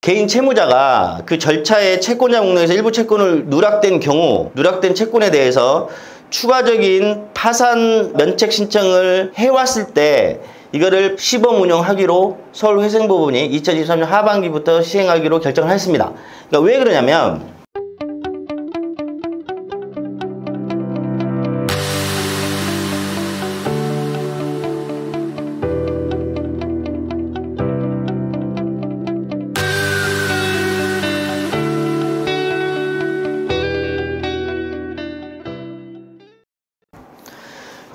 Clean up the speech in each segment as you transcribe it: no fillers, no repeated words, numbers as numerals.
개인 채무자가 그 절차에 채권자 목록에서 일부 채권을 누락된 경우 누락된 채권에 대해서 추가적인 파산 면책 신청을 해왔을 때 이거를 시범 운영하기로 서울회생법원이 2023년 하반기부터 시행하기로 결정을 했습니다. 그러니까 왜 그러냐면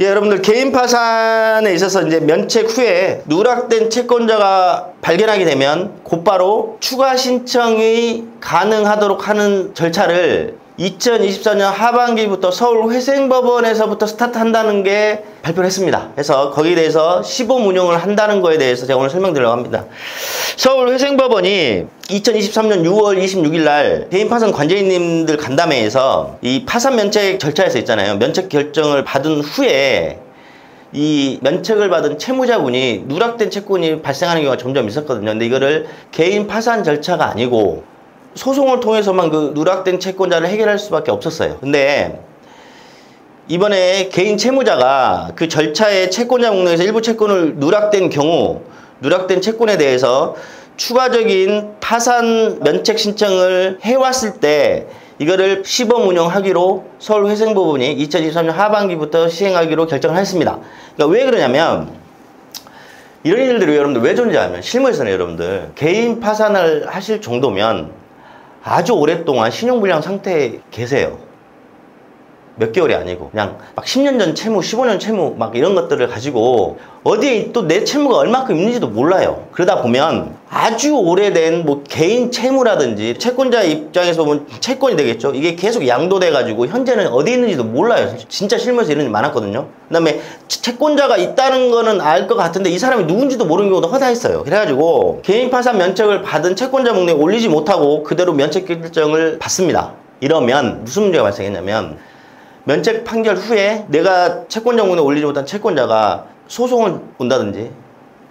예, 여러분들 개인 파산에 있어서 이제 면책 후에 누락된 채권자가 발견하게 되면 곧바로 추가 신청이 가능하도록 하는 절차를 2024년 하반기부터 서울회생법원에서부터 스타트한다는 게 발표를 했습니다. 그래서 거기에 대해서 시범 운영을 한다는 거에 대해서 제가 오늘 설명드리려고 합니다. 서울회생법원이 2023년 6월 26일 날 개인 파산 관제인님들 간담회에서 이 파산 면책 절차에서 있잖아요. 면책 결정을 받은 후에 이 면책을 받은 채무자분이 누락된 채권이 발생하는 경우가 점점 있었거든요. 근데 이거를 개인 파산 절차가 아니고 소송을 통해서만 그 누락된 채권자를 해결할 수밖에 없었어요. 근데 이번에 개인 채무자가 그 절차에 채권자 목록에서 일부 채권을 누락된 경우 누락된 채권에 대해서 추가적인 파산 면책 신청을 해왔을 때 이거를 시범 운영하기로 서울회생법원이 2023년 하반기부터 시행하기로 결정을 했습니다. 그러니까 왜 그러냐면 이런 일들이 여러분들 왜 존재하면 실무에서는 여러분들 개인 파산을 하실 정도면 아주 오랫동안 신용불량 상태에 계세요. 몇 개월이 아니고 그냥 막 10년 전 채무, 15년 채무 막 이런 것들을 가지고 어디에 또 내 채무가 얼마큼 있는지도 몰라요. 그러다 보면 아주 오래된 뭐 개인 채무라든지 채권자 입장에서 보면 채권이 되겠죠. 이게 계속 양도돼 가지고 현재는 어디 있는지도 몰라요. 진짜 실무에서 이런 일이 많았거든요. 그 다음에 채권자가 있다는 거는 알 것 같은데 이 사람이 누군지도 모르는 경우도 허다했어요. 그래가지고 개인 파산 면책을 받은 채권자 목록에 올리지 못하고 그대로 면책 결정을 받습니다. 이러면 무슨 문제가 발생했냐면 면책 판결 후에 내가 채권자 목록에 올리지 못한 채권자가 소송을 온다든지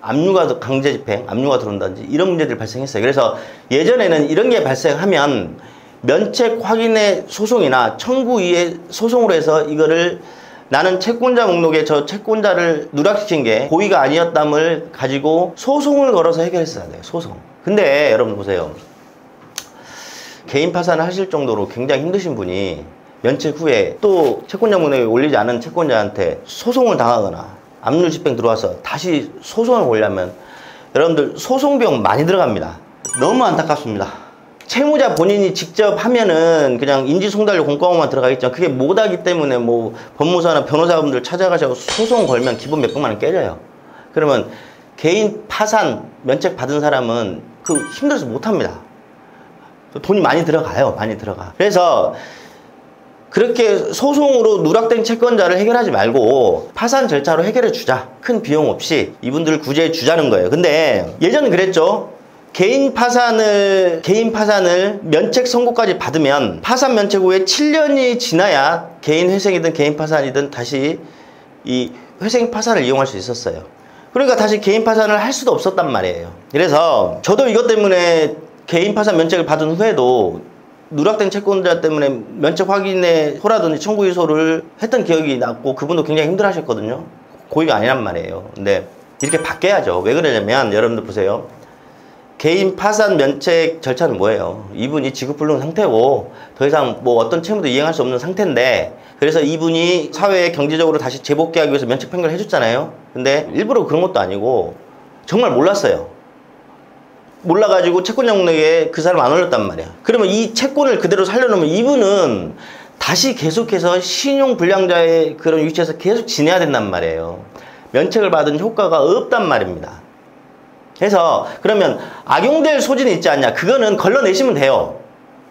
압류가 강제 집행, 압류가 들어온다든지 이런 문제들이 발생했어요. 그래서 예전에는 이런 게 발생하면 면책 확인의 소송이나 청구 이의 소송으로 해서 이거를 나는 채권자 목록에 저 채권자를 누락시킨 게 고의가 아니었담을 가지고 소송을 걸어서 해결했어야 돼요. 소송. 근데 여러분 보세요. 개인 파산을 하실 정도로 굉장히 힘드신 분이 면책 후에 또 채권자 목록에 올리지 않은 채권자한테 소송을 당하거나 압류 집행 들어와서 다시 소송을 올려면 여러분들 소송비용 많이 들어갑니다. 너무 안타깝습니다. 채무자 본인이 직접 하면은 그냥 인지송달료 공과금만 들어가겠죠. 그게 못하기 때문에 뭐 법무사나 변호사분들 찾아가셔서 소송 걸면 기본 몇백만 원 깨져요. 그러면 개인 파산 면책 받은 사람은 그 힘들어서 못합니다. 돈이 많이 들어가요. 많이 들어가. 그래서 그렇게 소송으로 누락된 채권자를 해결하지 말고 파산 절차로 해결해 주자. 큰 비용 없이 이분들을 구제해 주자는 거예요. 근데 예전엔 그랬죠. 개인 파산을 면책 선고까지 받으면 파산 면책 후에 7년이 지나야 개인 회생이든 개인 파산이든 다시 이 회생 파산을 이용할 수 있었어요. 그러니까 다시 개인 파산을 할 수도 없었단 말이에요. 그래서 저도 이것 때문에 개인 파산 면책을 받은 후에도 누락된 채권자 때문에 면책 확인에 소라든지 청구 유소를 했던 기억이 났고 그분도 굉장히 힘들어 하셨거든요. 고의가 아니란 말이에요. 근데 이렇게 바뀌어야죠. 왜 그러냐면 여러분들 보세요. 개인 파산 면책 절차는 뭐예요? 이분이 지급불능 상태고 더 이상 뭐 어떤 채무도 이행할 수 없는 상태인데 그래서 이분이 사회에 경제적으로 다시 재복귀하기 위해서 면책 판결을 해줬잖아요. 근데 일부러 그런 것도 아니고 정말 몰랐어요. 몰라가지고 채권자 목록에 그 사람 안 올렸단 말이야. 그러면 이 채권을 그대로 살려놓으면 이분은 다시 계속해서 신용불량자의 그런 위치에서 계속 지내야 된단 말이에요. 면책을 받은 효과가 없단 말입니다. 그래서 그러면 악용될 소지는 있지 않냐? 그거는 걸러내시면 돼요.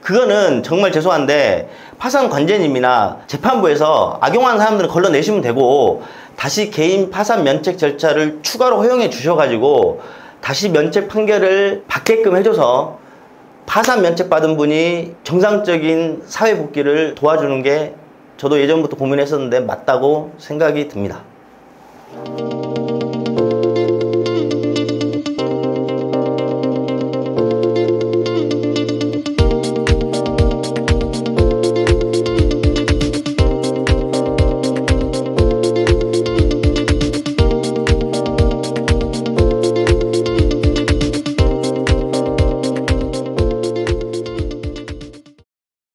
그거는 정말 죄송한데 파산관제님이나 재판부에서 악용하는 사람들은 걸러내시면 되고 다시 개인 파산 면책 절차를 추가로 허용해 주셔가지고 다시 면책 판결을 받게끔 해줘서 파산 면책 받은 분이 정상적인 사회 복귀를 도와주는 게 저도 예전부터 고민했었는데 맞다고 생각이 듭니다.